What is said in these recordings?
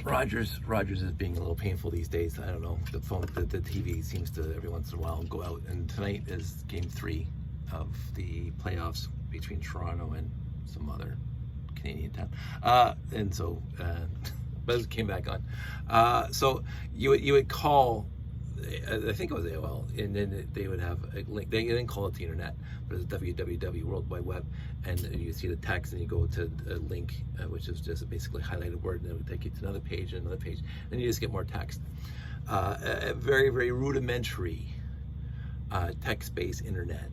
Rogers is being a little painful these days. I don't know. The TV seems to every once in a while go out. And tonight is Game 3 of the playoffs between Toronto and some other Canadian town. But it came back on. So you would call. I think it was AOL, and then they would have a link. They didn't call it the internet, but it's www, World Wide Web, and you see the text, and you go to a link, which is just a basically highlighted word, and it would take you to another page and another page, and you just get more text. A very, very rudimentary text-based internet,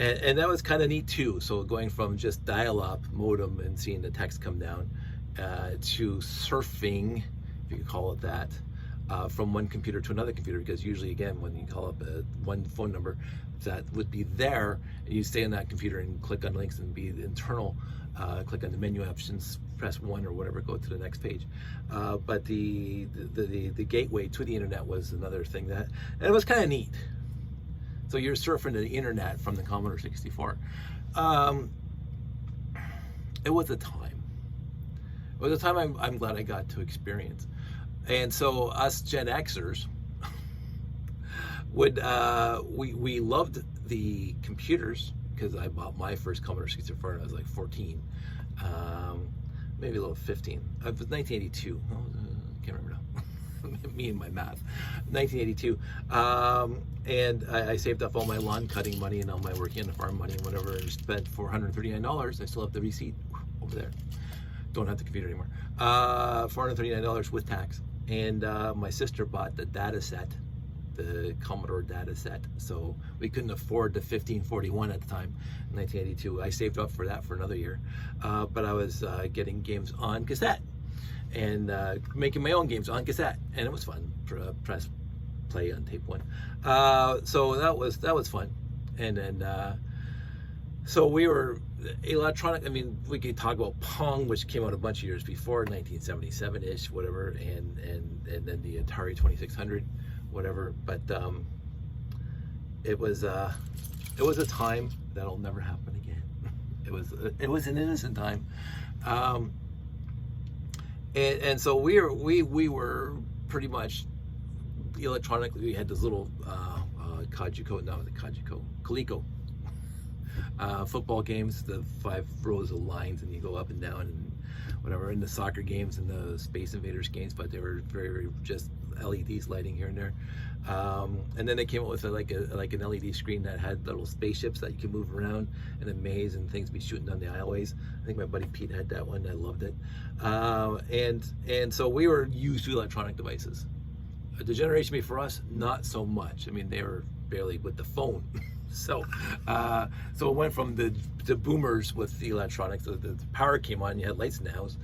and that was kind of neat too. So going from just dial-up modem and seeing the text come down to surfing, if you could call it that. From one computer to another computer, because usually, again, when you call up one phone number, that would be there, and you stay on that computer and click on links and be the internal, click on the menu options, press 1 or whatever, go to the next page. But the gateway to the internet was another thing and it was kind of neat. So you're surfing the internet from the Commodore 64. It was a time. It was a time I'm glad I got to experience. And so us Gen Xers would we loved the computers, because I bought my first Commodore 64 when I was like 14, maybe a little 15. It was 1982. I can't remember now. Me and my math. 1982. And I saved up all my lawn cutting money and all my working on the farm money and whatever, and spent $439. I still have the receipt over there. Don't have the computer anymore. $439 with tax. And my sister bought the data set, the Commodore data set. So we couldn't afford the 1541 at the time, 1982. I saved up for that for another year. But I was getting games on cassette and making my own games on cassette. And it was fun. Press play on tape 1. So that was fun. And then, so we were electronic. I mean, we could talk about Pong, which came out a bunch of years before, 1977-ish, whatever, and then the Atari 2600, whatever. But it was a time that'll never happen again. It was an innocent time, and so we were pretty much electronically. We had this little Coleco. Football games, the 5 rows of lines, and you go up and down and whatever, in the soccer games and the Space Invaders games, but they were very, very just LEDs lighting here and there. And then they came up with like an LED screen that had little spaceships that you could move around in a maze and things be shooting down the aisleways. I think my buddy Pete had that one. I loved it. And so we were used to electronic devices. The generation before us, not so much. I mean, they were barely with the phone. So it went from the boomers with the electronics. The power came on. You had lights in the house,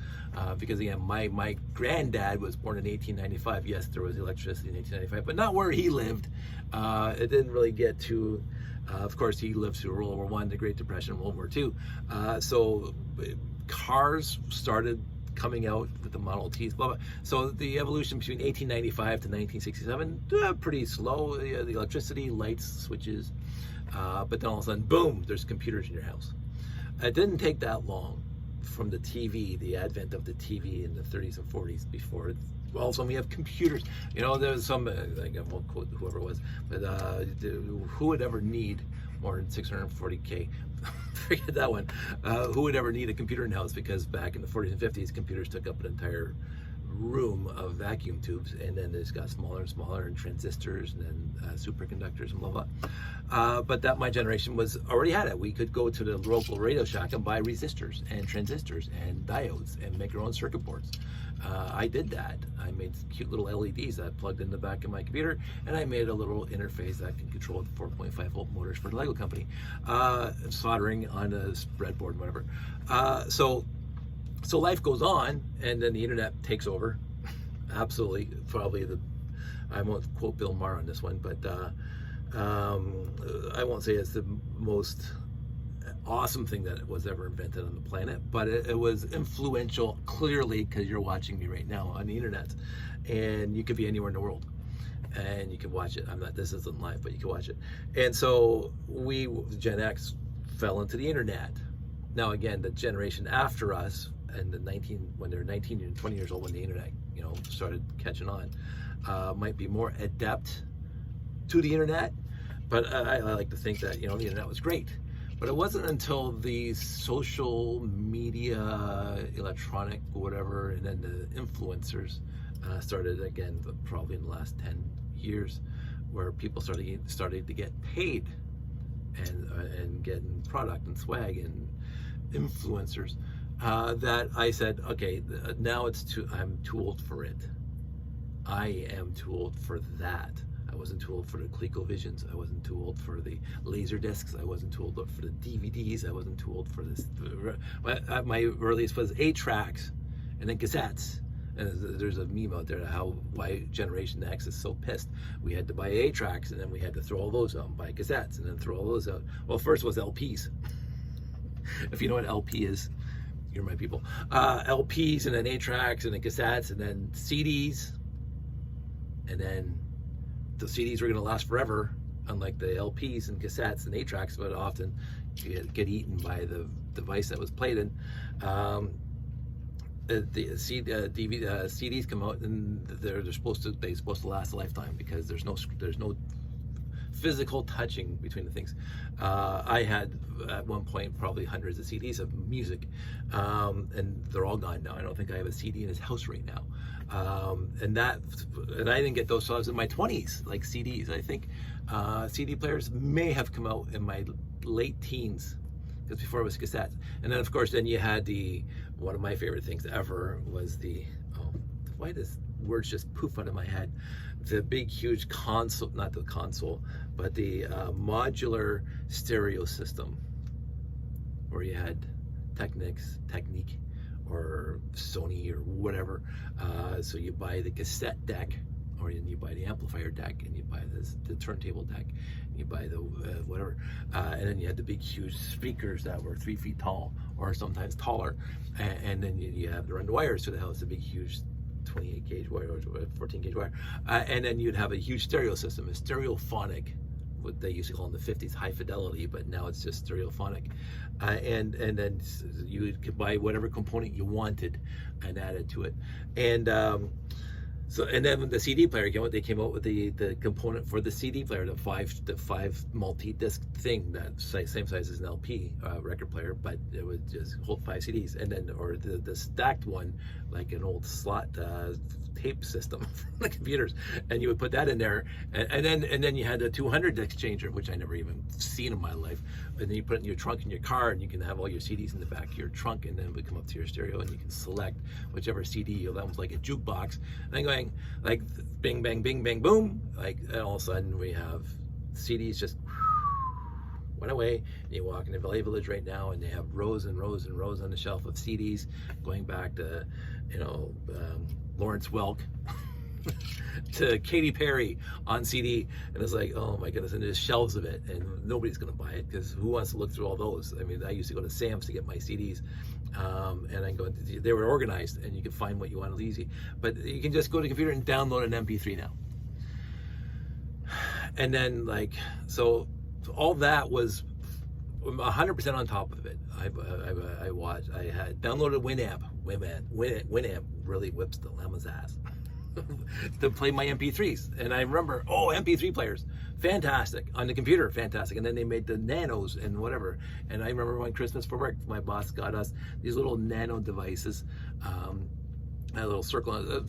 because again, my granddad was born in 1895. Yes, there was electricity in 1895, but not where he lived. It didn't really get to. Of course, he lived through World War I, the Great Depression, World War II. So cars started coming out with the Model Ts, blah, blah. So the evolution between 1895 to 1967, pretty slow. The electricity, lights, switches. But then all of a sudden, boom, there's computers in your house. It didn't take that long from the TV, the advent of the TV in the 30s and 40s before all of a sudden we have computers. You know, there was some, I won't quote whoever it was, but who would ever need more than 640K? Forget that one. Who would ever need a computer in the house? Because back in the 40s and 50s, computers took up an entire room of vacuum tubes, and then it got smaller and smaller, and transistors, and then superconductors, and blah blah. But that my generation was already had it. We could go to the local Radio Shack and buy resistors and transistors and diodes and make our own circuit boards. I did that. I made cute little LEDs that I plugged in the back of my computer, and I made a little interface that can control the 4.5 volt motors for the Lego company, soldering on a breadboard, whatever. So life goes on, and then the internet takes over. Absolutely, probably I won't quote Bill Maher on this one, but I won't say it's the most awesome thing that was ever invented on the planet, but it was influential, clearly, because you're watching me right now on the internet, and you could be anywhere in the world and you can watch it. This isn't live, but you can watch it. And so we, Gen X, fell into the internet. Now again, the generation after us and when they're 19 and 20 years old, when the internet, started catching on, might be more adept to the internet. But I like to think that, the internet was great. But it wasn't until the social media, electronic, whatever, and then the influencers started again, probably in the last 10 years, where people started to get paid and getting product and swag and influencers, that I said, okay, now I'm too old for it. I am too old for that. I wasn't too old for the ColecoVisions. I wasn't too old for the laser discs. I wasn't too old for the DVDs. I wasn't too old for this. My earliest was 8-tracks and then cassettes. And there's a meme out there why Generation X is so pissed. We had to buy 8-tracks, and then we had to throw all those out and buy cassettes, and then throw all those out. Well, first was LPs. If you know what LP is, you're my people. LPs, and then 8-tracks, and then cassettes, and then CDs. And then the CDs were going to last forever, unlike the LPs and cassettes and 8-tracks, but often get eaten by the device that was played in. CDs come out, and they're supposed to last a lifetime, because there's no physical touching between the things. I had at one point probably hundreds of CDs of music, and they're all gone now. I don't think I have a CD in his house right now. And I didn't get those till I was in my 20s, like CDs. I think CD players may have come out in my late teens, because before it was cassettes. And then of course, then you had one of my favorite things ever was why does words just poof out of my head? The big, huge console, not the console, but the modular stereo system, where you had Technique or Sony or whatever. So you buy the cassette deck, or you buy the amplifier deck, and you buy the turntable deck, and you buy the whatever, and then you had the big huge speakers that were 3 feet tall or sometimes taller, and then you have to run the wires to the house, a big huge 28 gauge wire or 14 gauge wire, and then you'd have a huge stereo system, a stereophonic, what they used to call in the 50s high fidelity, but now it's just stereophonic, and then you could buy whatever component you wanted and add it to it, and then when the CD player came out, they came out with the component for the CD player, the five multi-disc thing, that same size as an LP record player, but it would just hold 5 CDs, and then the stacked one, like an old slot tape system from the computers, and you would put that in there, and then you had a 200 disc changer, which I never even seen in my life, and then you put it in your trunk in your car, and you can have all your CDs in the back of your trunk, and then it would come up to your stereo, and you can select whichever CD. That was like a jukebox, and then going like bing bang bing bang boom, like, and all of a sudden we have CDs just went away, and you walk into Valley Village right now, and they have rows and rows and rows on the shelf of CDs, going back to Lawrence Welk to Katy Perry on CD, and it's like, oh my goodness, and there's shelves of it, and nobody's gonna buy it, because who wants to look through all those? I mean, I used to go to Sam's to get my CDs, and I they were organized, and you could find what you wanted easy, but you can just go to the computer and download an MP3 now. And then, like, so all that was 100% on top of it. I had downloaded Winamp. Winamp really whips the llama's ass to play my MP3s. And I remember, MP3 players, fantastic. On the computer, fantastic. And then they made the nanos and whatever. And I remember one Christmas for work, my boss got us these little nano devices, a little circle, a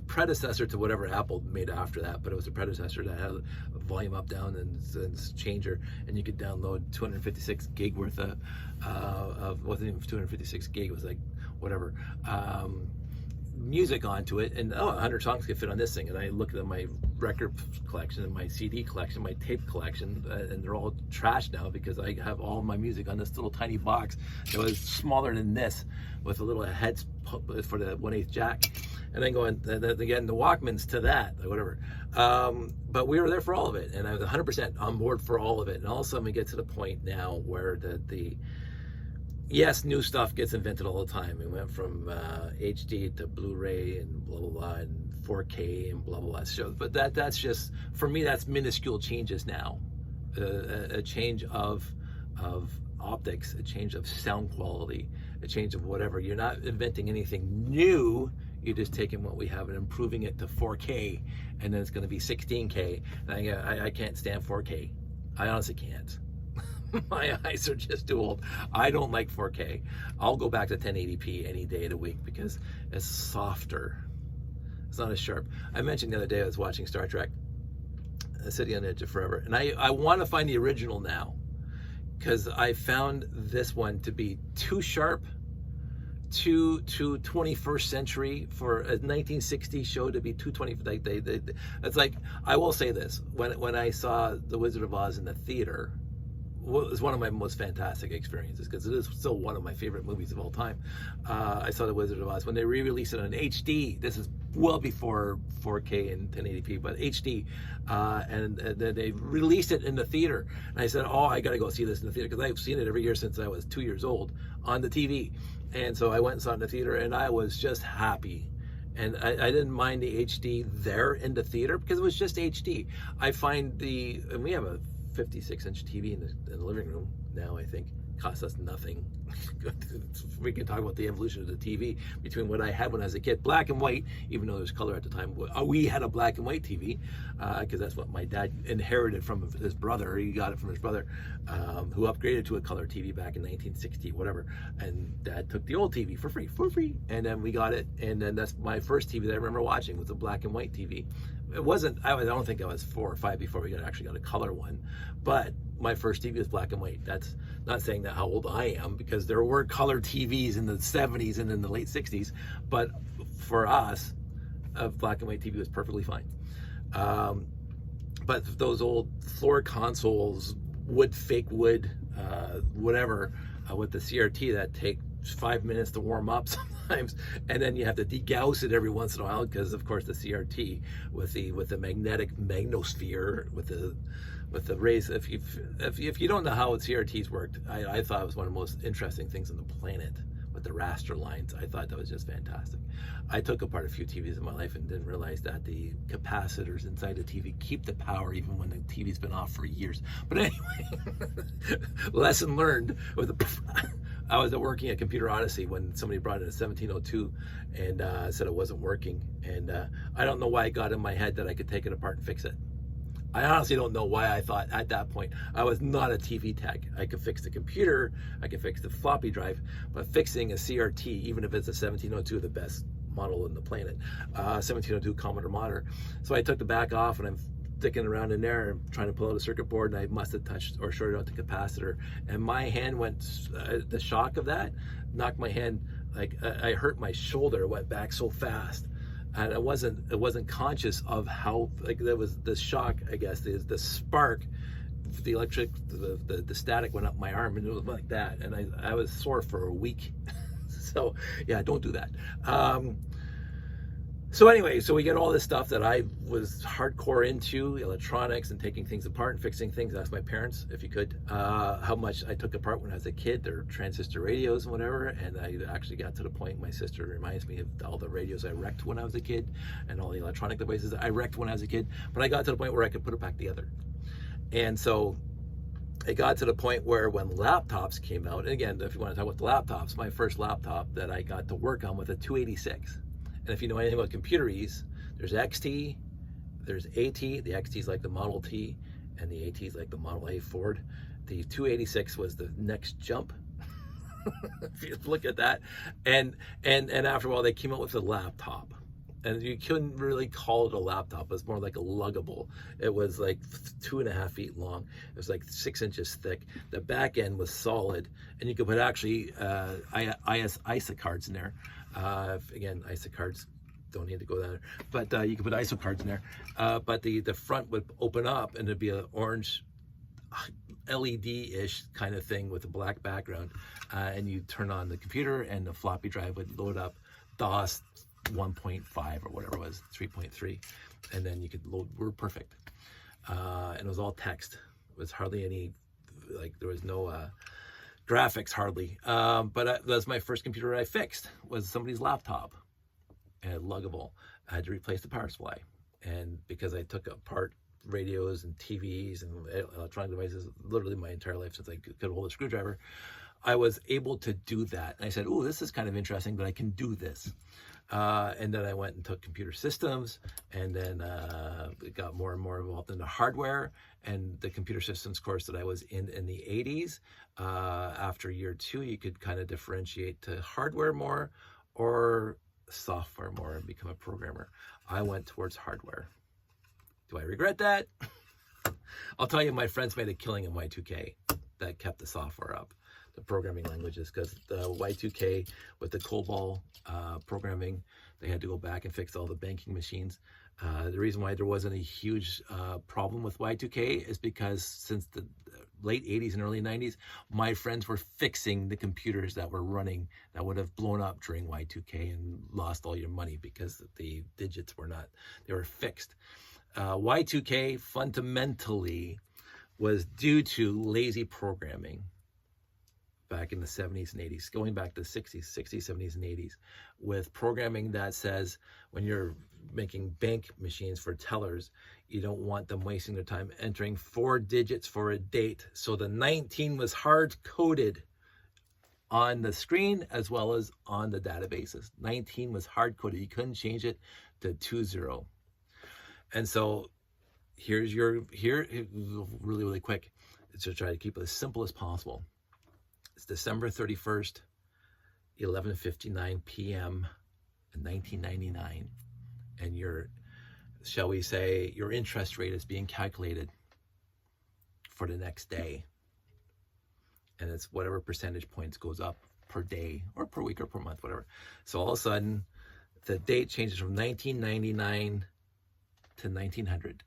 predecessor to whatever Apple made after that, but it was a predecessor that had a volume up, down, and changer, and you could download 256 gig worth of wasn't even 256 gig, it was like whatever, music onto it, and 100 songs could fit on this thing. And I looked at my record collection and my CD collection, my tape collection, and they're all trashed now, because I have all my music on this little tiny box that was smaller than this, with a little head for the 1/8 jack, and then going again the Walkmans to that, or whatever. But we were there for all of it, and I was 100% on board for all of it. And all of a sudden we get to the point now where yes, new stuff gets invented all the time. We went from HD to Blu-ray and blah blah blah, and 4K and blah blah blah shows. But that's just, for me, that's minuscule changes now. A change of optics, a change of sound quality, a change of whatever. You're not inventing anything new. You're just taking what we have and improving it to 4K, and then it's going to be 16K. And I can't stand 4K. I honestly can't. My eyes are just too old. I don't like 4K. I'll go back to 1080p any day of the week because it's softer. It's not as sharp. I mentioned the other day I was watching Star Trek, City on the Edge of Forever, and I want to find the original now because I found this one to be too sharp, too 21st century for a 1960s show to be 220. Like it's like, I will say this: when I saw The Wizard of Oz in the theater, it was one of my most fantastic experiences because it is still one of my favorite movies of all time. I saw The Wizard of Oz when they re-released it on HD. This is well before 4K and 1080p, but HD, and then they released it in the theater. And I said, "Oh, I got to go see this in the theater," because I've seen it every year since I was 2 years old on the TV. And so I went and saw it in the theater, and I was just happy. And I didn't mind the HD there in the theater because it was just HD. I find and we have a 56-inch TV in the living room now, I think. Costs us nothing. We can talk about the evolution of the TV between what I had when I was a kid, black and white, even though there was color at the time. We had a black and white TV because that's what my dad inherited from his brother. He got it from his brother, who upgraded to a color TV back in 1960, whatever. And Dad took the old TV for free. And then we got it, and then that's my first TV that I remember watching was a black and white TV. It wasn't, I don't think I was 4 or 5 before we actually got a color one, but my first TV was black and white. That's not saying that how old I am, because there were color TVs in the 70s and in the late 60s, but for us, a black and white TV was perfectly fine. But those old floor consoles, fake wood, whatever, with the CRT that take 5 minutes to warm up sometimes, and then you have to degauss it every once in a while because, of course, the CRT with the magnetic magnosphere with the rays. If you don't know how CRTs worked, I thought it was one of the most interesting things on the planet with the raster lines. I thought that was just fantastic. I took apart a few TVs in my life and didn't realize that the capacitors inside the TV keep the power even when the TV's been off for years. But anyway, lesson learned with I was working at Computer Odyssey when somebody brought in a 1702 and said it wasn't working. And I don't know why it got in my head that I could take it apart and fix it. I honestly don't know why I thought at that point. I was not a TV tech. I could fix the computer, I could fix the floppy drive, but fixing a CRT, even if it's a 1702, the best model on the planet, 1702 Commodore Modder. So I took the back off and I'm sticking around in there and trying to pull out a circuit board, and I must have touched or shorted out the capacitor, and my hand went, the shock of that knocked my hand, like I hurt my shoulder. It went back so fast, and I wasn't conscious of how, like, that was the shock, I guess, the spark, the electric, the static went up my arm, and it was like that, and I was sore for a week. So yeah, don't do that. So anyway, so we get all this stuff that I was hardcore into, electronics and taking things apart and fixing things. Ask my parents, if you could, how much I took apart when I was a kid, their transistor radios and whatever. And I actually got to the point, my sister reminds me of all the radios I wrecked when I was a kid and all the electronic devices I wrecked when I was a kid. But I got to the point where I could put it back together. And so it got to the point where when laptops came out, and again, if you want to talk about the laptops, my first laptop that I got to work on was a 286. And if you know anything about computeries, there's XT, there's AT. The XT is like the Model T, and the AT is like the Model A Ford. The 286 was the next jump. If you look at that, and after a while, they came out with a laptop, and you couldn't really call it a laptop. It was more like a luggable. It was like 2.5 feet long. It was like 6 inches thick. The back end was solid, and you could put actually ISA cards in there. Again, ISA cards don't need to go there, but you can put ISO cards in there. But the front would open up, and it'd be an orange LED-ish kind of thing with a black background, and you turn on the computer, and the floppy drive would load up DOS 1.5 or whatever it was, 3.3, and then you could load Word Perfect, and it was all text. It was hardly any, like, there was no graphics hardly, but that's my first computer I fixed, was somebody's laptop, and luggable. I had to replace the power supply, and because I took apart radios and TVs and electronic devices literally my entire life since I could hold a screwdriver, I was able to do that. And I said, oh, this is kind of interesting, but I can do this. And then I went and took computer systems, and then got more and more involved in the hardware and the computer systems course that I was in the 80s. After year 2, you could kind of differentiate to hardware more or software more and become a programmer. I went towards hardware. Do I regret that? I'll tell you, my friends made a killing in Y2K that kept the software up, the programming languages, because the Y2K with the COBOL programming, they had to go back and fix all the banking machines. The reason why there wasn't a huge problem with Y2K is because since the late 80s and early 90s, my friends were fixing the computers that were running that would have blown up during Y2K and lost all your money because the digits were not, they were fixed. Y2K fundamentally was due to lazy programming back in the 70s and 80s, going back to the 60s, 70s, and 80s, with programming that says when you're making bank machines for tellers, you don't want them wasting their time entering 4 digits for a date. So the 19 was hard-coded on the screen as well as on the databases. 19 was hard-coded. You couldn't change it to 20. And so here's really, really quick, to try to keep it as simple as possible. It's December 31st, 11:59 p.m. in 1999, and your, shall we say, your interest rate is being calculated for the next day, and it's whatever percentage points goes up per day or per week or per month, whatever. So all of a sudden, the date changes from 1999 to 1900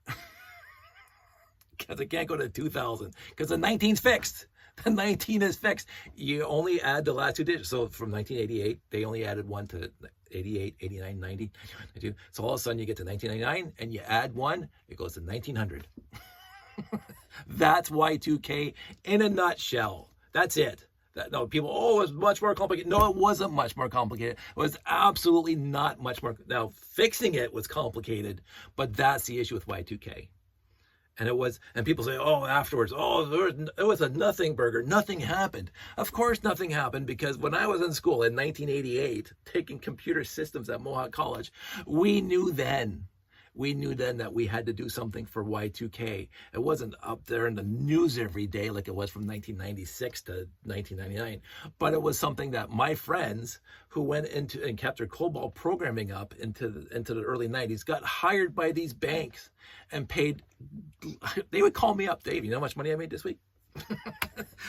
because it can't go to 2000 because the 19's fixed. The 19 is fixed. You only add the last 2 digits. So from 1988, they only added 1 to 88, 89, 90, 92. So all of a sudden you get to 1999 and you add 1, it goes to 1900. That's Y2K in a nutshell. That's it. No, people, oh, it was much more complicated. No, it wasn't much more complicated. It was absolutely not much more. Now, fixing it was complicated, but that's the issue with Y2K. And it was, and people say, oh, afterwards, oh, it was a nothing burger. Nothing happened. Of course, nothing happened, because when I was in school in 1988, taking computer systems at Mohawk College, we knew then that we had to do something for Y2K. It wasn't up there in the news every day like it was from 1996 to 1999, but it was something that my friends who went into and kept their COBOL programming up into the early 90s got hired by these banks and paid. They would call me up, Dave, you know how much money I made this week?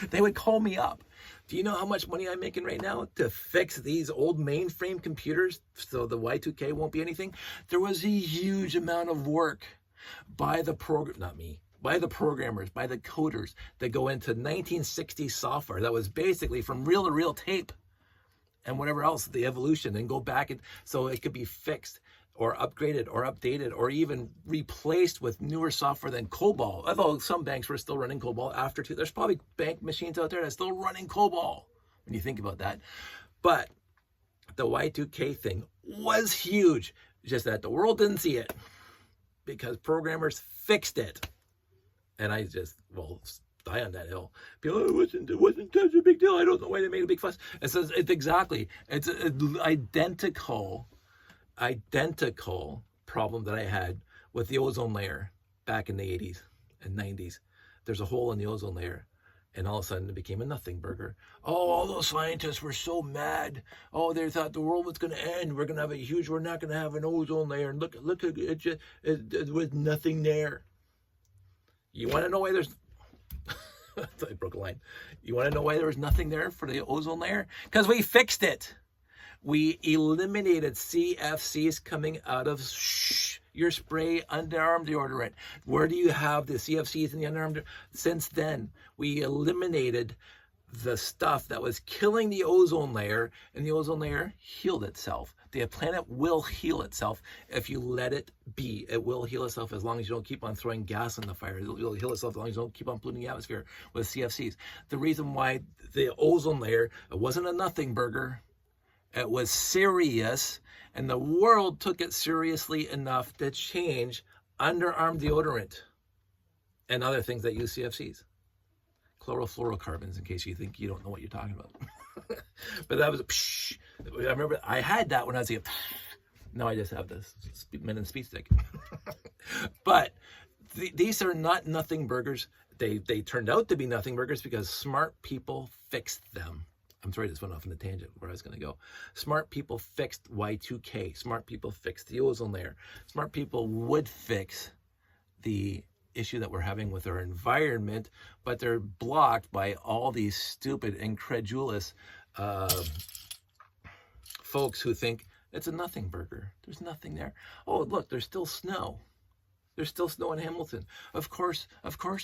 They would call me up. Do you know how much money I'm making right now to fix these old mainframe computers so the Y2K won't be anything? There was a huge amount of work by the by the programmers, by the coders that go into 1960s software that was basically from reel-to-reel tape and whatever else, the evolution, and go back and so it could be fixed or upgraded or updated or even replaced with newer software than COBOL. Although some banks were still running COBOL after two. There's probably bank machines out there that's still running COBOL when you think about that. But the Y2K thing was huge, just that the world didn't see it because programmers fixed it. And I just, die on that hill. People, it wasn't such a big deal. I don't know why they made a big fuss. It says it's an identical problem that I had with the ozone layer back in the 80s and 90s. There's a hole in the ozone layer, and all of a sudden it became a nothing burger. Oh, all those scientists were so mad. Oh, they thought the world was going to end. We're not going to have an ozone layer. And look, it was nothing there. You want to know why there's... I broke a line. You want to know why there was nothing there for the ozone layer? Because we fixed it. We eliminated CFCs coming out of your spray underarm deodorant. Where do you have the CFCs in the underarm? Since then, we eliminated the stuff that was killing the ozone layer, and the ozone layer healed itself. The planet will heal itself if you let it be. It will heal itself as long as you don't keep on throwing gas in the fire. It will heal itself as long as you don't keep on polluting the atmosphere with CFCs. The reason why the ozone layer, it wasn't a nothing burger. It was serious, and the world took it seriously enough to change underarm deodorant and other things that use CFCs. chlorofluorocarbons, in case you think you don't know what you're talking about. But that was a psh. I remember I had that when I was a kid. Now I just have this men in speed stick. But these are not nothing burgers. They turned out to be nothing burgers because smart people fixed them. I'm sorry, this went off on a tangent where I was going to go. Smart people fixed Y2K. Smart people fixed the ozone layer. Smart people would fix the issue that we're having with our environment, but they're blocked by all these stupid, incredulous folks who think it's a nothing burger. There's nothing there. Oh, look, there's still snow. There's still snow in Hamilton. Of course,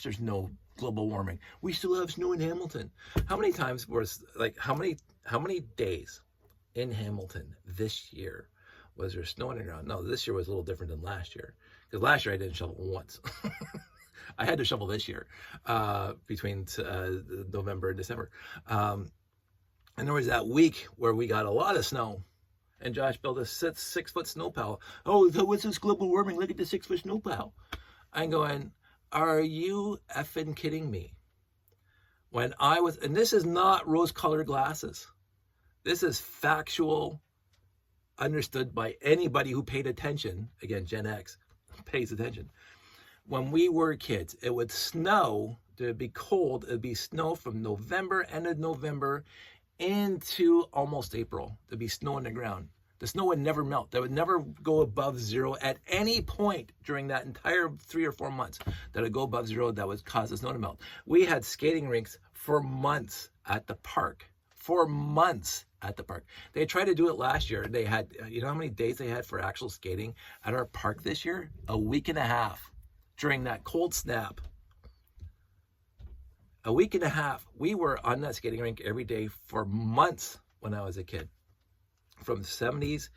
there's no global warming. We still have snow in Hamilton. How many times was how many days in Hamilton this year was there snow on the ground? No, this year was a little different than last year. Because last year I didn't shovel once. I had to shovel this year between November and December. And there was that week where we got a lot of snow. And Josh built a 6-foot snow pile. Oh, what's this global warming? Look at the 6-foot snow pile. I'm going, are you effing kidding me? When I was, and this is not rose-colored glasses. This is factual, understood by anybody who paid attention. Again, Gen X pays attention. When we were kids, it would snow, it would be cold, it would be snow from November, end of November, into almost April. There'd be snow on the ground. The snow would never melt. That would never go above zero at any point during that entire 3 or 4 months that would go above zero that would cause the snow to melt. We had skating rinks for months at the park. For months at the park. They tried to do it last year. They had, you know how many days they had for actual skating at our park this year? A week and a half during that cold snap. A week and a half. We were on that skating rink every day for months when I was a kid. From the 70s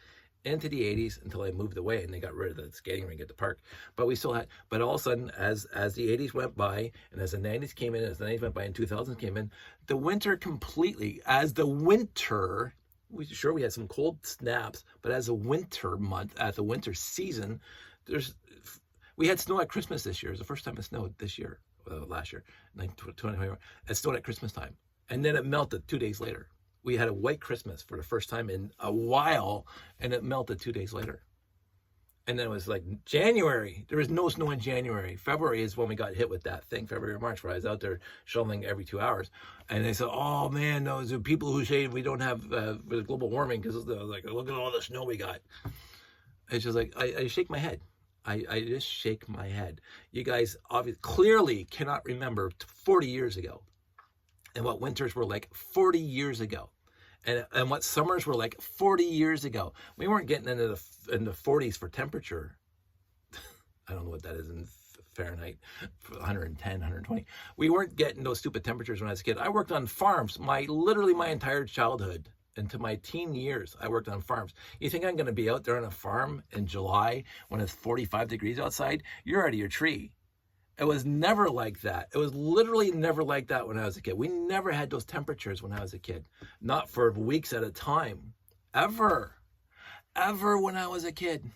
into the 80s until I moved away and they got rid of the skating rink at the park. But we still had, but all of a sudden, as the 80s went by and as the 90s came in, as the 90s went by and 2000s came in, the winter completely, as the winter, we had some cold snaps, but as a winter month, at the winter season, we had snow at Christmas this year. It was the first time it snowed this year. Last year, 2021, it snowed at Christmas time. And then it melted 2 days later. We had a white Christmas for the first time in a while, and it melted 2 days later. And then it was like January. There was no snow in January. February is when we got hit with that thing, February or March, where I was out there shoveling every 2 hours. And they said, oh man, those are people who say we don't have global warming because like, look at all the snow we got. It's just like, I shake my head. I just shake my head. You guys obviously clearly cannot remember 40 years ago and what winters were like 40 years ago and what summers were like 40 years ago. We weren't getting into the 40s for temperature. I don't know what that is in Fahrenheit, 110, 120. We weren't getting those stupid temperatures when I was a kid. I worked on farms literally my entire childhood. Into my teen years, I worked on farms. You think I'm going to be out there on a farm in July when it's 45 degrees outside? You're out of your tree. It was never like that. It was literally never like that when I was a kid. We never had those temperatures when I was a kid. Not for weeks at a time. Ever when I was a kid.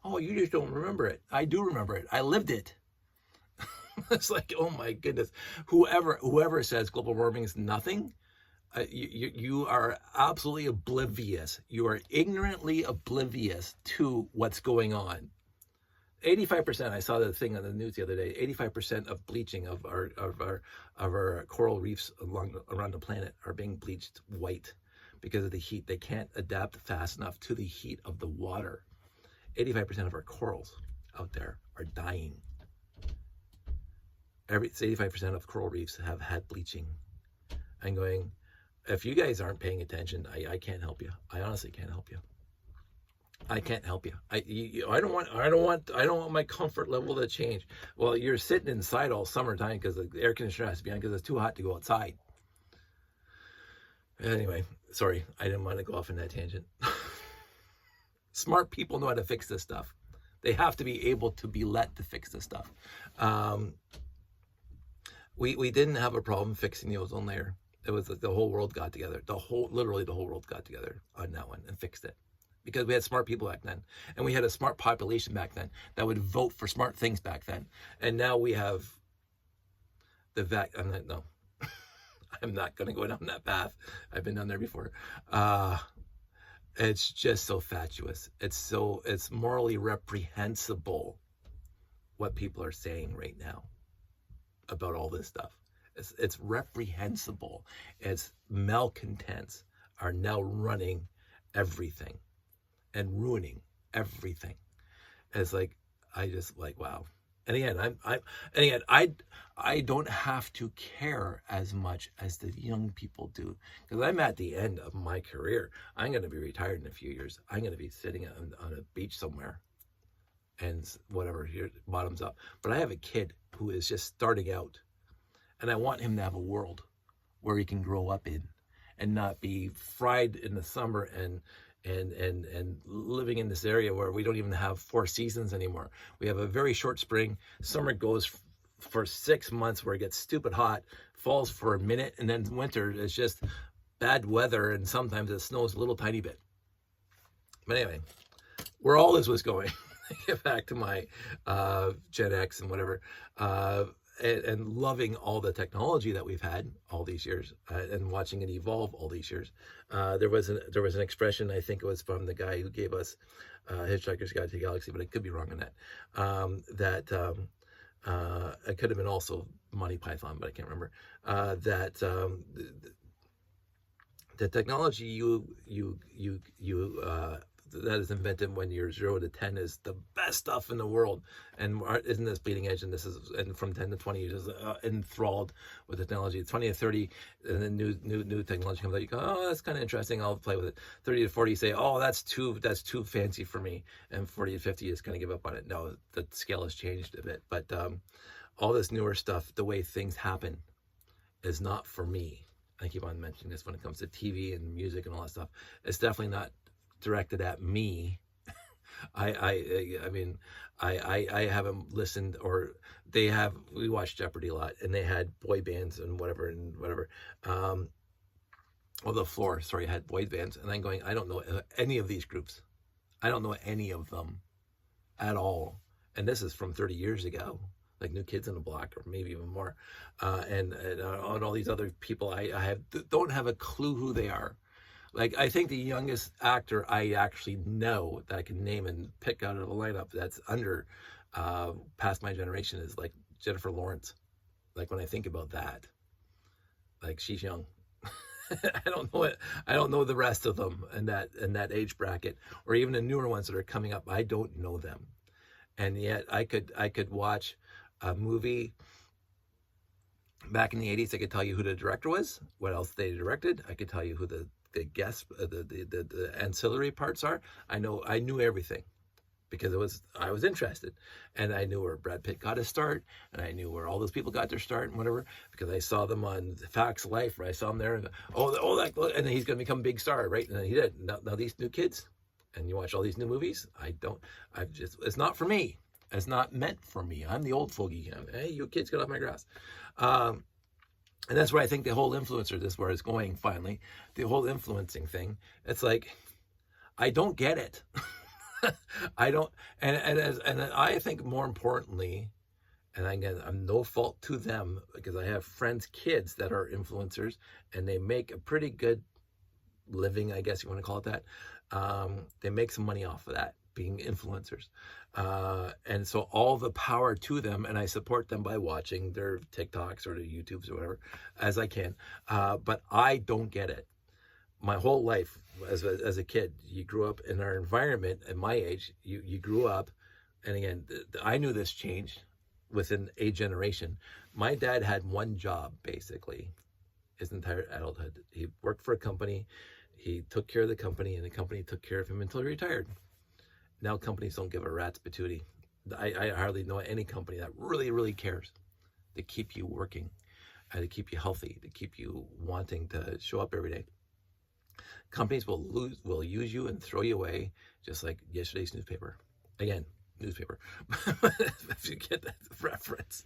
Oh, you just don't remember it. I do remember it. I lived it. It's like, oh my goodness. Whoever says global warming is nothing, you are absolutely oblivious. You are ignorantly oblivious to what's going on. 85%, I saw the thing on the news the other day, 85% of bleaching of our coral reefs around the planet are being bleached white because of the heat. They can't adapt fast enough to the heat of the water. 85% of our corals out there are dying. 85% of coral reefs have had bleaching. I'm going, if you guys aren't paying attention, I can't help you. I honestly can't help you. I can't help you. I don't want my comfort level to change. Well, you're sitting inside all summertime because the air conditioner has to be on because it's too hot to go outside. Anyway, sorry, I didn't want to go off on that tangent. Smart people know how to fix this stuff. They have to be able to be let to fix this stuff. We didn't have a problem fixing the ozone layer. It was like the whole world got together. Literally the whole world got together on that one and fixed it. Because we had smart people back then. And we had a smart population back then that would vote for smart things back then. And now we have I'm not going to go down that path. I've been down there before. It's just so fatuous. It's morally reprehensible what people are saying right now about all this stuff. It's reprehensible. It's malcontents are now running everything and ruining everything. And it's like, I just like, wow. And again, I don't have to care as much as the young people do, because I'm at the end of my career. I'm going to be retired in a few years. I'm going to be sitting on a beach somewhere, and whatever, here bottoms up. But I have a kid who is just starting out, and I want him to have a world where he can grow up in, and not be fried in the summer and living in this area where we don't even have 4 seasons anymore. We have a very short spring. Summer goes for 6 months where it gets stupid hot, falls for a minute, and then winter is just bad weather, and sometimes it snows a little tiny bit. But anyway, where all this was going, get back to my Gen X and whatever, and loving all the technology that we've had all these years, and watching it evolve all these years. There was an expression, I think it was from the guy who gave us Hitchhiker's Guide to the Galaxy, but I could be wrong on that. It could have been also Monty Python, but I can't remember. The technology that is invented when you're 0 to 10 is the best stuff in the world, and isn't this bleeding edge? And and from 10 to 20, you're just enthralled with technology. 20 to 30, and then new technology comes out. You go, oh, that's kind of interesting. I'll play with it. 30 to 40, you say, oh, that's too fancy for me. And 40 to 50, you just kind of give up on it. No, the scale has changed a bit, but all this newer stuff, the way things happen, is not for me. I keep on mentioning this when it comes to TV and music and all that stuff. It's definitely not directed at me. I mean, I haven't listened, or we watched Jeopardy a lot, and they had boy bands and whatever. The Floor, sorry, had boy bands, and I'm going, I don't know any of these groups. I don't know any of them at all. And this is from 30 years ago, like New Kids on the Block, or maybe even more. And all these other people, I don't have a clue who they are. Like, I think the youngest actor I actually know that I can name and pick out of the lineup that's under past my generation is like Jennifer Lawrence. Like, when I think about that, like, she's young. I don't know it. I don't know the rest of them in that age bracket, or even the newer ones that are coming up. I don't know them, and yet I could watch a movie back in the 80s. I could tell you who the director was, what else they directed. I could tell you who the guests, the ancillary parts are. I knew everything, because I was interested, and I knew where Brad Pitt got his start, and I knew where all those people got their start and whatever, because I saw them on Facts of Life, where I saw him there, and and he's going to become a big star, right? And he did. Now these new kids, and you watch all these new movies, it's not for me. It's not meant for me. I'm the old fogey. Hey, you kids, get off my grass. And that's where I think the whole influencer, this is where it's going finally, the whole influencing thing. It's like, I don't get it. I don't, and I think more importantly, and again, I'm no fault to them, because I have friends' kids that are influencers, and they make a pretty good living, I guess you want to call it that. They make some money off of that, being influencers. And so all the power to them, and I support them by watching their TikToks or their YouTubes or whatever as I can. But I don't get it. My whole life as a kid, you grew up in our environment. At my age, you grew up, and again, I knew this changed within a generation. My dad had one job, basically, his entire adulthood. He worked for a company. He took care of the company, and the company took care of him until he retired. Now companies don't give a rat's patootie. I hardly know any company that really, really cares to keep you working, to keep you healthy, to keep you wanting to show up every day. Companies will use you and throw you away, just like yesterday's newspaper. Again, newspaper. If you get that reference.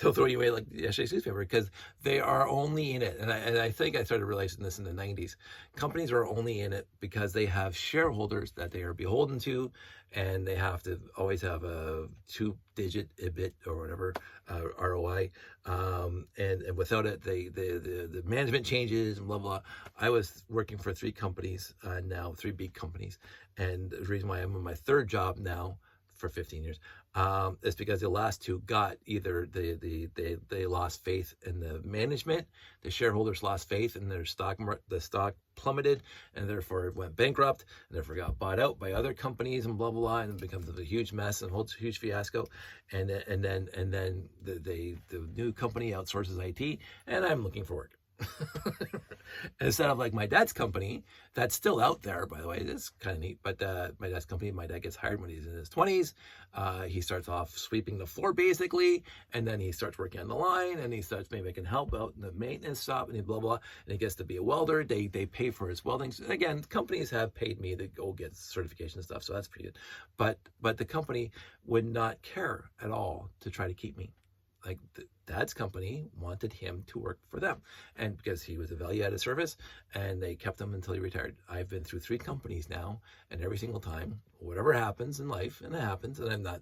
they'll throw you away like yesterday's newspaper because they are only in it. And I think I started realizing this in the 90s. Companies are only in it because they have shareholders that they are beholden to, and they have to always have a 2-digit EBIT or whatever, ROI. And without it, the management changes and blah, blah. I was working for 3 companies now, 3 big companies. And the reason why I'm in my 3rd job now for 15 years is because the last 2 got either they lost faith in the management, the shareholders lost faith in their stock, the stock plummeted, and therefore it went bankrupt, and therefore got bought out by other companies and blah blah blah, and it becomes a huge mess and a huge fiasco, and then the new company outsources IT, and I'm looking for work. Instead of like my dad's company, that's still out there, by the way. It's kind of neat. But my dad's company, my dad gets hired when he's in his 20s. He starts off sweeping the floor basically, and then he starts working on the line, and he starts, maybe I can help out in the maintenance shop, and he blah blah. And he gets to be a welder. They pay for his welding. And again, companies have paid me to go get certification and stuff, so that's pretty good. But the company would not care at all to try to keep me. Like dad's company wanted him to work for them, and because he was a value-added service, and they kept him until he retired. I've been through 3 companies now, and every single time, whatever happens in life, and it happens, and I'm not.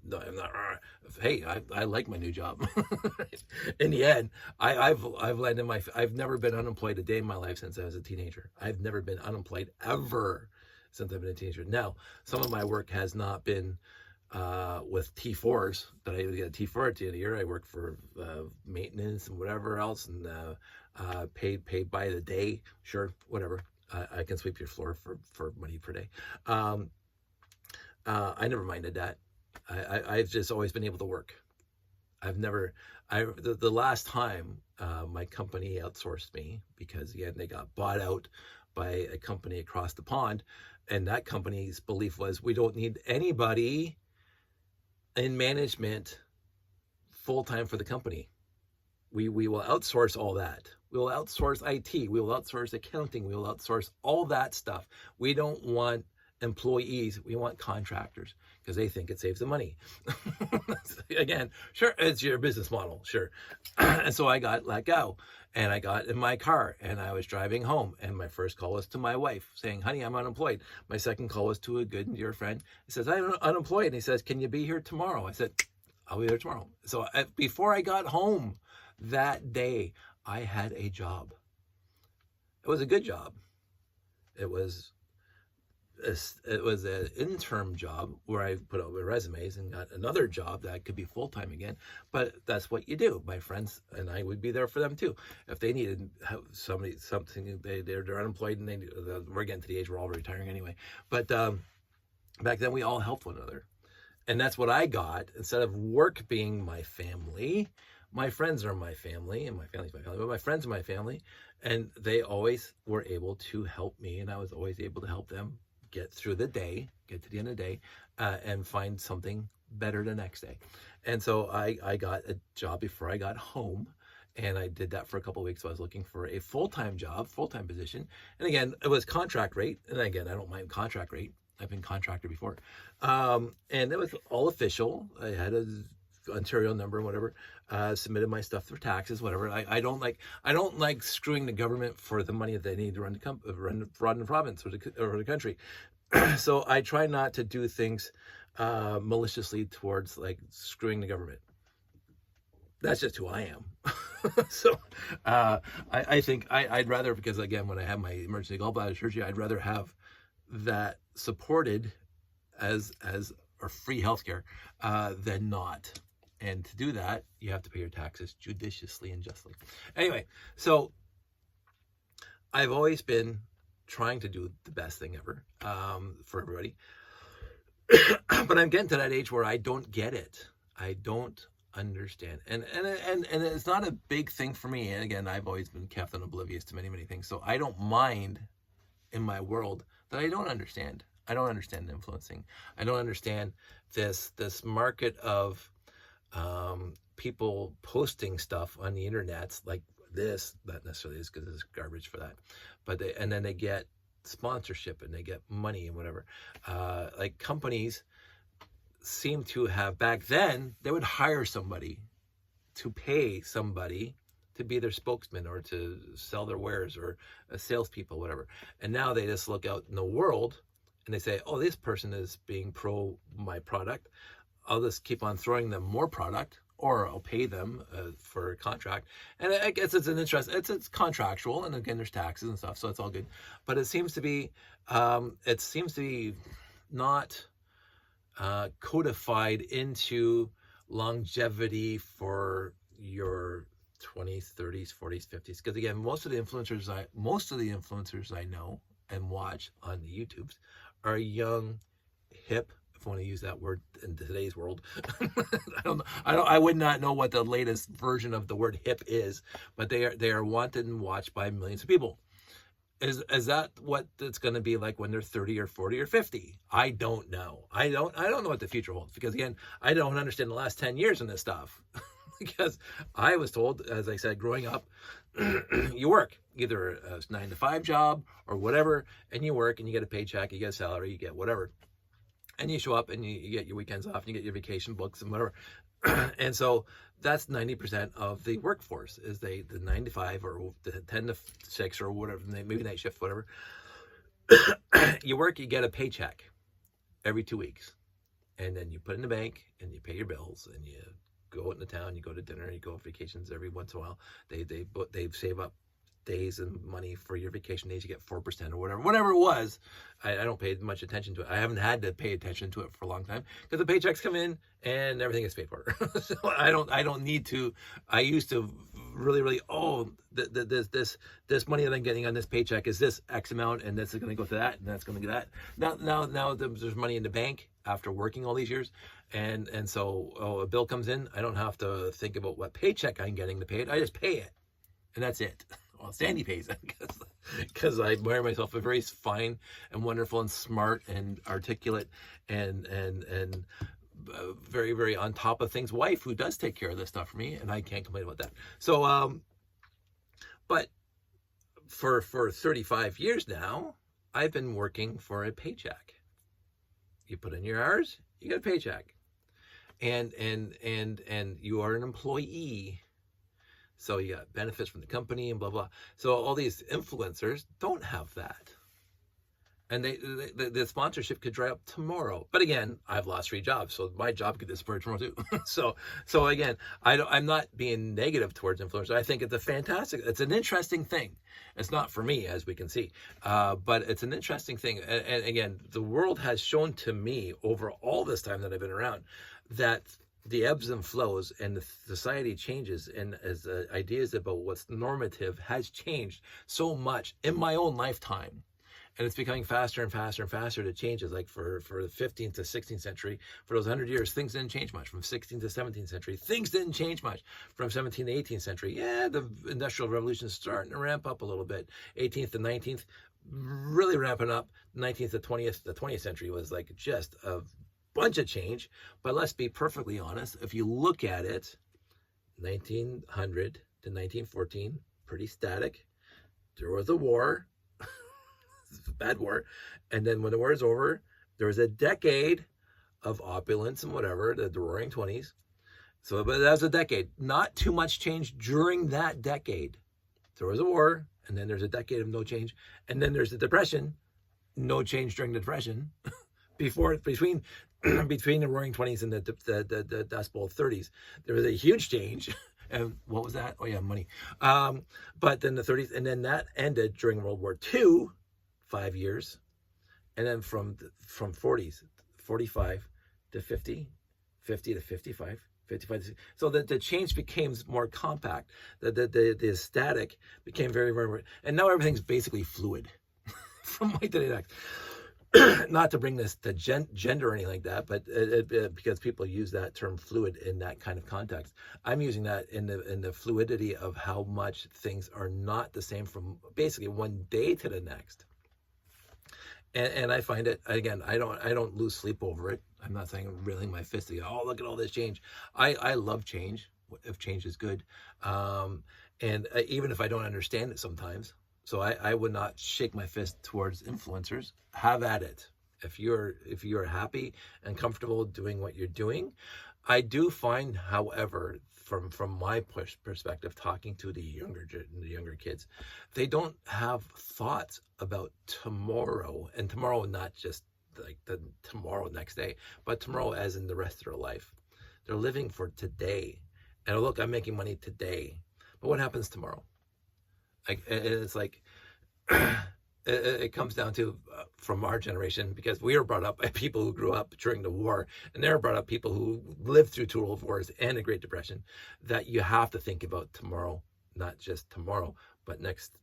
Hey, I like my new job. In the end, I've landed I've never been unemployed a day in my life since I was a teenager. I've never been unemployed ever since I've been a teenager. Now, some of my work has not been with T4s, that I get a T4 at the end of the year. I work for maintenance and whatever else, and paid by the day. Sure, whatever. I can sweep your floor for money per day. I never minded that. I've just always been able to work. The last time my company outsourced me, because again they got bought out by a company across the pond, and that company's belief was, we don't need anybody in management full-time for the company. We will outsource all that. We will outsource IT. We will outsource accounting. We will outsource all that stuff. We don't want employees. We want contractors, because they think it saves them money. Again, sure, it's your business model, sure. And so I got let go, and I got in my car, and I was driving home, and my first call was to my wife saying, honey, I'm unemployed. My second call was to a good and dear friend. He says, I'm unemployed. And he says, can you be here tomorrow? I said, I'll be there tomorrow. So before I got home that day, I had a job. It was a good job. It was an interim job where I put out my resumes and got another job that could be full-time again. But that's what you do. My friends and I would be there for them too. If they needed something, they're unemployed, and we're getting to the age we're all retiring anyway. But back then we all helped one another. And that's what I got. Instead of work being my family, my friends are my family, and my family's my family, but my friends are my family. And they always were able to help me, and I was always able to help them get through the day, get to the end of the day, and find something better the next day. And so I got a job before I got home, and I did that for a couple of weeks. So I was looking for a full-time job, full-time position. And again, it was contract rate. And again, I don't mind contract rate. I've been contractor before. And it was all official. I had a Ontario number, whatever, submitted my stuff for taxes, whatever. I don't like screwing the government for the money that they need to run the province or the country. So I try not to do things maliciously towards like screwing the government. That's just who I am. So I think I'd rather, because again, when I have my emergency gallbladder surgery, I'd rather have that supported as or free healthcare than not. And to do that, you have to pay your taxes judiciously and justly. Anyway, so I've always been trying to do the best thing ever for everybody. But I'm getting to that age where I don't get it. I don't understand. And it's not a big thing for me. And again, I've always been kept oblivious to many, many things. So I don't mind in my world that I don't understand. I don't understand influencing. I don't understand this market of people posting stuff on the internet like this. Not necessarily is, because it's garbage for that, but then they get sponsorship and they get money and whatever. Like companies seem to have, back then they would hire somebody to pay somebody to be their spokesman or to sell their wares or salespeople, whatever. And now they just look out in the world and they say, oh, this person is being pro my product. I'll just keep on throwing them more product, or I'll pay them for a contract. And I guess it's an interest. It's contractual, and again, there's taxes and stuff, so it's all good. But it seems to be not codified into longevity for your 20s, 30s, 40s, 50s. Because again, most of the influencers I know and watch on the YouTubes are young, hip, if I want to use that word in today's world. I would not know what the latest version of the word hip is, but they are wanted and watched by millions of people. Is that what it's going to be like when they're 30 or 40 or 50? I don't know. I don't know what the future holds, because again, I don't understand the last 10 years in this stuff. Because I was told, as I said, growing up, you work either a 9-to-5 job or whatever, and you work and you get a paycheck, you get a salary, you get whatever. And you show up and you get your weekends off and you get your vacation books and whatever. And so that's 90% of the workforce is the 9-to-5 or the 10-to-6 or whatever, maybe night shift, whatever. You work, you get a paycheck every 2 weeks. And then you put it in the bank and you pay your bills and you go out in the town, you go to dinner, you go on vacations every once in a while. They save up days and money for your vacation days. You get 4% or whatever it was. I don't pay much attention to it. I haven't had to pay attention to it for a long time because the paychecks come in and everything is paid for. So I don't need to. I used to really this money that I'm getting on this paycheck is this X amount, and this is going to go to that, and that's going to get that. Now there's money in the bank after working all these years, and so a bill comes in. I don't have to think about what paycheck I'm getting to pay it. I just pay it, and that's it. Well, Sandy pays it because I admire myself a very fine and wonderful and smart and articulate and very, very on top of things wife who does take care of this stuff for me, and I can't complain about that. So, but for 35 years now, I've been working for a paycheck. You put in your hours, you get a paycheck, and you are an employee. So you got benefits from the company and blah, blah. So all these influencers don't have that. And the sponsorship could dry up tomorrow. But again, I've lost 3 jobs, so my job could disappear tomorrow too. So again, I'm not being negative towards influencers. I think it's an interesting thing. It's not for me, as we can see, but it's an interesting thing. And again, the world has shown to me over all this time that I've been around that the ebbs and flows and the society changes, and as ideas about what's normative has changed so much in my own lifetime, and it's becoming faster and faster and faster to change. It's like for the 15th to 16th century, for those 100 years, things didn't change much. From 16th to 17th century, things didn't change much. From 17th to 18th century, the Industrial Revolution is starting to ramp up a little bit. 18th to 19th, really ramping up. 19th to 20th, the 20th century was like just a bunch of change. But let's be perfectly honest, if you look at it, 1900 to 1914, pretty static. There was a war, a bad war, and then when the war is over, there was a decade of opulence and whatever, the roaring 20s. So, but that was a decade. Not too much change during that decade. There was a war, and then there's a decade of no change, and then there's the Depression, no change during the Depression. Between the Roaring 20s and the Dust Bowl 30s, there was a huge change. And what was that? Oh yeah, money. But then the 30s, and then that ended during World War II, 5 years, and then from 40s, 45 to 50, 50 to 55. 55 to 60. So the change became more compact. The static became very, very, and now everything's basically fluid from one day to the next. Not to bring this to gender or anything like that, but because people use that term fluid in that kind of context, I'm using that in the fluidity of how much things are not the same from basically one day to the next. And I find it, again, I don't lose sleep over it. I'm not saying I'm reeling my fist again. Oh, look at all this change. I love change if change is good, and even if I don't understand it sometimes. So I would not shake my fist towards influencers. Have at it. If you're happy and comfortable doing what you're doing, I do find, however, from my perspective, talking to the younger kids, they don't have thoughts about tomorrow, and tomorrow not just like the tomorrow next day, but tomorrow as in the rest of their life. They're living for today, and look, I'm making money today, but what happens tomorrow? Like, it's like it comes down to from our generation, because we were brought up by people who grew up during the war, and they were brought up people who lived through 2 world wars and the Great Depression, that you have to think about tomorrow, not just tomorrow, but next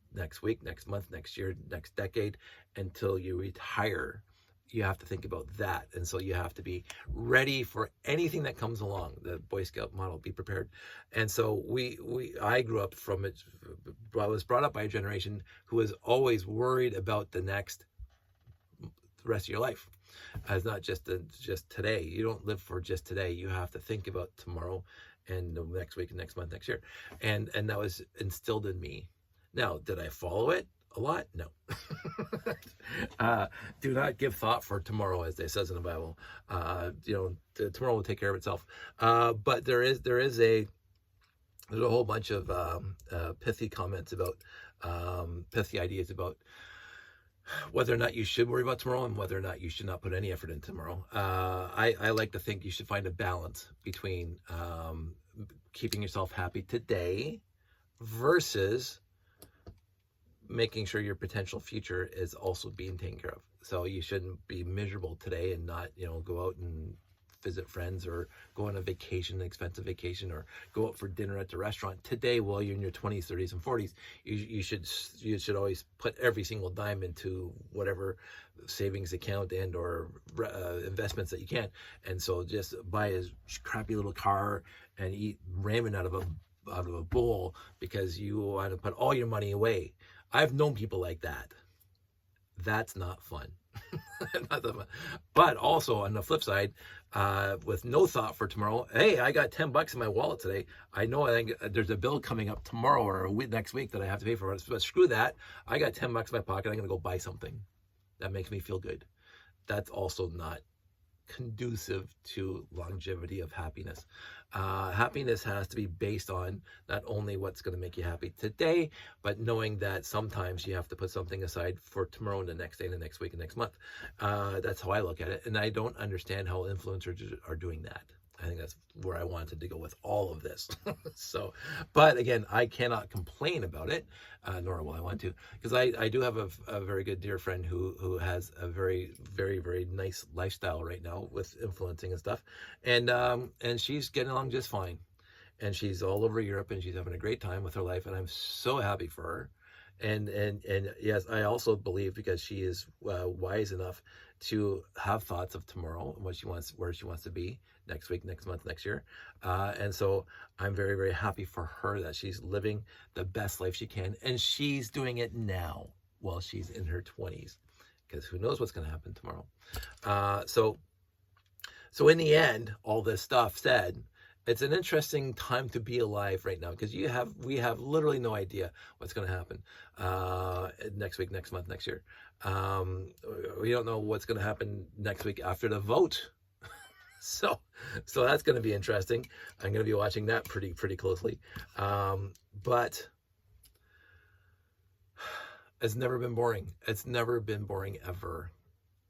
week, next month, next year, next decade, until you retire. You have to think about that, and so you have to be ready for anything that comes along. The Boy Scout model, be prepared. And so I grew up from it. I was brought up by a generation who was always worried about the rest of your life, as not just today. You don't live for just today. You have to think about tomorrow and the next week and next month, next year, and that was instilled in me. Now, did I follow it a lot? No. Do not give thought for tomorrow, as it says in the Bible. Tomorrow will take care of itself. But there's a whole bunch of pithy comments about pithy ideas about whether or not you should worry about tomorrow and whether or not you should not put any effort into tomorrow. I like to think you should find a balance between keeping yourself happy today versus making sure your potential future is also being taken care of. So you shouldn't be miserable today and not, go out and visit friends or go on a vacation, an expensive vacation, or go out for dinner at the restaurant today while you're in your 20s, 30s, and 40s. You should always put every single dime into whatever savings account and or investments that you can. And so just buy a crappy little car and eat ramen out of a bowl because you want to put all your money away. I've known people like that. That's not fun. Not that fun. But also on the flip side, with no thought for tomorrow, hey, I got $10 in my wallet today. I think there's a bill coming up tomorrow or next week that I have to pay for. But screw that. I got $10 in my pocket. I'm going to go buy something that makes me feel good. That's also not conducive to longevity of happiness. Happiness has to be based on not only what's going to make you happy today, but knowing that sometimes you have to put something aside for tomorrow and the next day and the next week and next month. That's how I look at it. And I don't understand how influencers are doing that. I think that's where I wanted to go with all of this. But again, I cannot complain about it, nor will I want to, because I do have a very good dear friend who has a very, very, very nice lifestyle right now with influencing and stuff, and she's getting along just fine, and she's all over Europe and she's having a great time with her life, and I'm so happy for her. And yes, I also believe, because she is wise enough to have thoughts of tomorrow and what she wants, where she wants to be next week, next month, next year. And so I'm very, very happy for her that she's living the best life she can. And she's doing it now while she's in her 20s, because who knows what's going to happen tomorrow. So in the end, all this stuff said, it's an interesting time to be alive right now, because we have literally no idea what's going to happen next week, next month, next year. We don't know what's going to happen next week after the vote. So that's going to be interesting. I'm going to be watching that pretty closely. But it's never been boring. It's never been boring ever,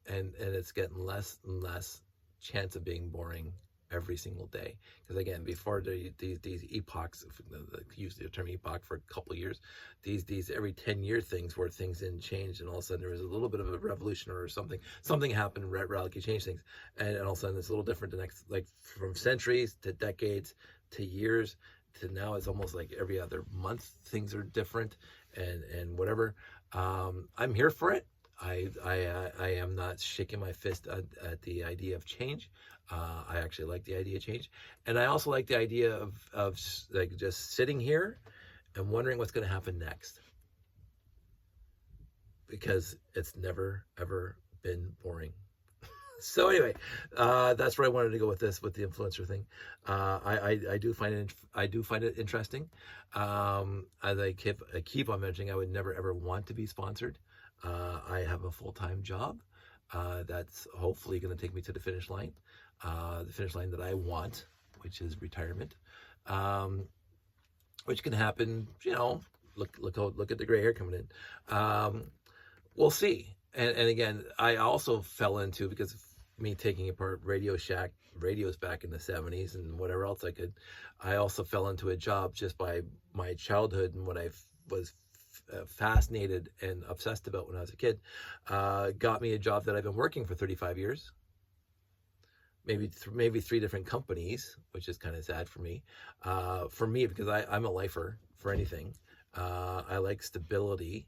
and it's getting less and less chance of being boring every single day. Because again, before these epochs, use the term epoch for a couple of years, these every 10-year things where things didn't change, and all of a sudden there was a little bit of a revolution or something happened, radically changed things, and all of a sudden it's a little different the next, like from centuries to decades to years to now. It's almost like every other month things are different and whatever. I'm here for it. I am not shaking my fist at the idea of change. I actually like the idea of change, and I also like the idea of like just sitting here and wondering what's going to happen next, because it's never ever been boring. So anyway, that's where I wanted to go with the influencer thing. I do find it interesting. As I keep on mentioning, I would never ever want to be sponsored. I have a full-time job. That's hopefully going to take me to the finish line that I want, which is retirement, which can happen. Look at the gray hair coming in. We'll see. And again, I also fell into, because of me taking apart Radio Shack radios back in the 70s and whatever else I could, I also fell into a job just by my childhood and what I was fascinated and obsessed about when I was a kid. Got me a job that I've been working for 35 years. Maybe 3 different companies, which is kind of sad for me. Because I'm a lifer for anything. I like stability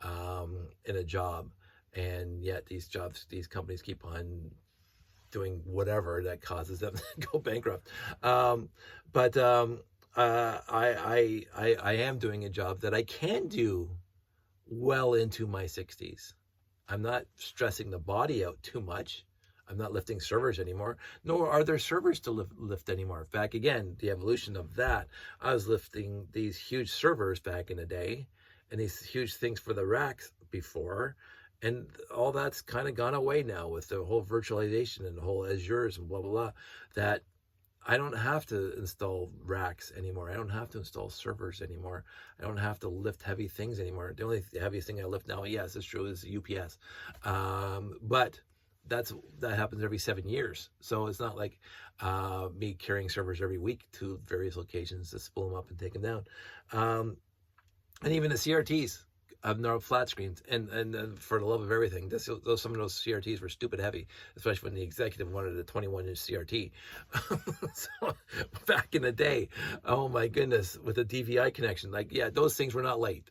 in a job, and yet these companies keep on doing whatever that causes them to go bankrupt. But I am doing a job that I can do well into my 60s. I'm not stressing the body out too much. I'm not lifting servers anymore, nor are there servers to lift anymore. Back again, the evolution of that, I was lifting these huge servers back in the day and these huge things for the racks before, and all that's kind of gone away now with the whole virtualization and the whole Azures and blah, blah, blah, that I don't have to install racks anymore. I don't have to install servers anymore. I don't have to lift heavy things anymore. The only heaviest thing I lift now, yes, it's true, is UPS. But that happens every 7 years. So it's not like me carrying servers every week to various locations to spool them up and take them down. And even the CRTs have narrow flat screens. And for the love of everything, some of those CRTs were stupid heavy, especially when the executive wanted a 21-inch CRT. So back in the day, oh my goodness, with a DVI connection, those things were not light.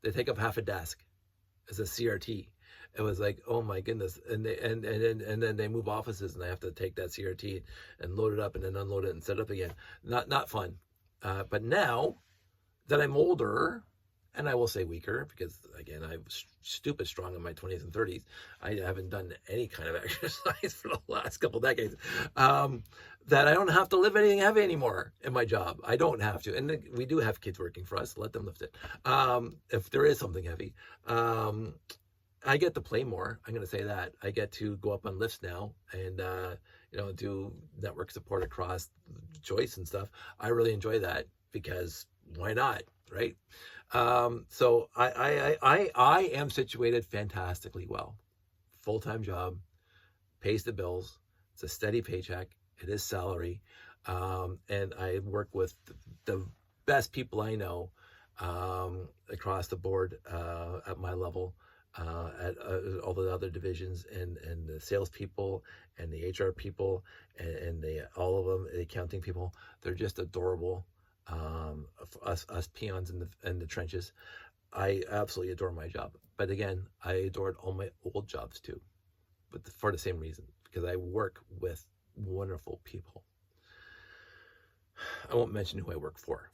They take up half a desk as a CRT. It was like, oh my goodness, and then they move offices, and I have to take that CRT and load it up and then unload it and set it up again. Not fun. But now that I'm older, and I will say weaker, because again, I was stupid strong in my 20s and 30s. I haven't done any kind of exercise for the last couple decades. That I don't have to lift anything heavy anymore in my job. I don't have to, and we do have kids working for us. Let them lift it if there is something heavy. I get to play more. I'm going to say that. I get to go up on lifts now and, do network support across joists and stuff. I really enjoy that, because why not, right? So I am situated fantastically well. Full-time job, pays the bills. It's a steady paycheck. It is salary. And I work with the best people I know across the board at my level. At all the other divisions and the salespeople and the HR people and all of them, the accounting people, they're just adorable. Us peons in the trenches. I absolutely adore my job. But again, I adored all my old jobs too, but for the same reason, because I work with wonderful people. I won't mention who I work for,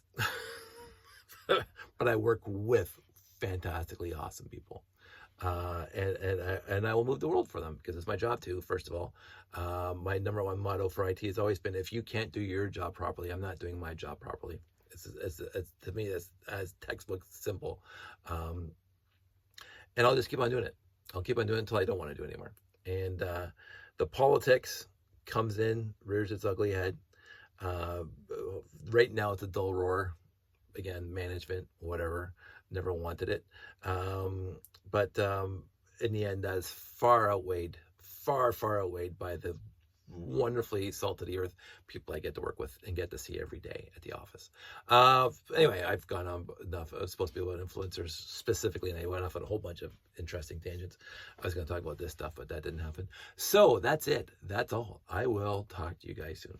but I work with fantastically awesome people. And I will move the world for them, because it's my job to. First of all, my number one motto for IT has always been, if you can't do your job properly, I'm not doing my job properly. It's to me, that's as textbook simple. And I'll just keep on doing it. I'll keep on doing it until I don't want to do it anymore. And the politics comes in, rears its ugly head. Right now it's a dull roar. Again, management, whatever, never wanted it. But in the end, that is far outweighed by the wonderfully salt of the earth people I get to work with and get to see every day at the office. Anyway, I've gone on enough. I was supposed to be about influencers specifically, and I went off on a whole bunch of interesting tangents. I was going to talk about this stuff, but that didn't happen. So that's it. That's all. I will talk to you guys soon.